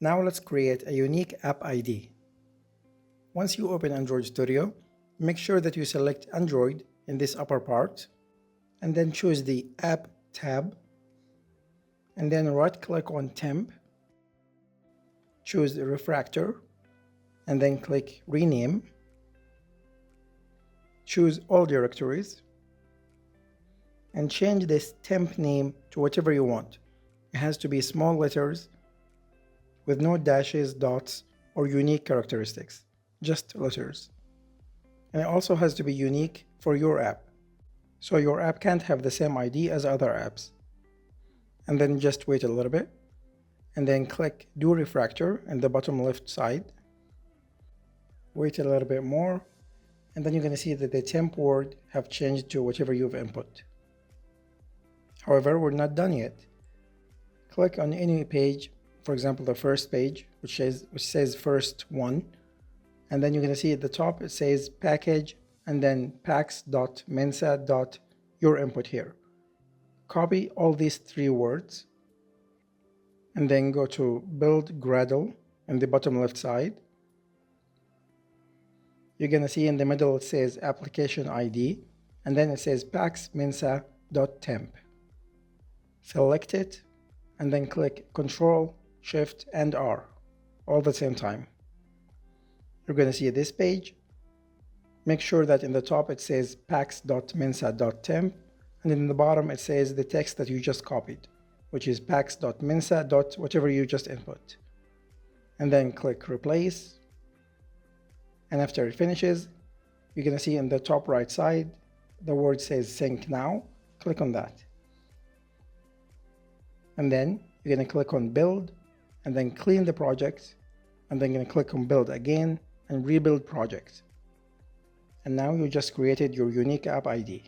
Now let's create a unique app ID. Once you open Android Studio, make sure that you select Android in this upper part, and then choose the App tab, and then right-click on Temp, choose the Refactor, and then click Rename. Choose All Directories, and change this temp name to whatever you want. It has to be small letters with no dashes, dots, or unique characteristics, just letters. And it also has to be unique for your app. So your app can't have the same ID as other apps. And then just wait a little bit, and then click Do Refactor in the bottom left side. Wait a little bit more, and then you're going to see that the temp word have changed to whatever you've input. However, we're not done yet. Click on any page, for example the first page, which says first one, and then you're going to see at the top it says package and then pax.mensa. Your input here. Copy all these three words and then go to build Gradle in the bottom left side. You're going to see in the middle it says application ID, and then it says pax.mensa.temp. Select it and then click Ctrl, Shift, and R all at the same time. You're going to see this page. Make sure that in the top it says pax.mensa.temp, and in the bottom it says the text that you just copied, which is pax.mensa. Whatever you just input. And then click Replace. And after it finishes, you're going to see in the top right side, the word says Sync Now. Click on that. And then you're going to click on Build, and then clean the project, and then you're going to click on Build again and rebuild project. And now you just created your unique app ID.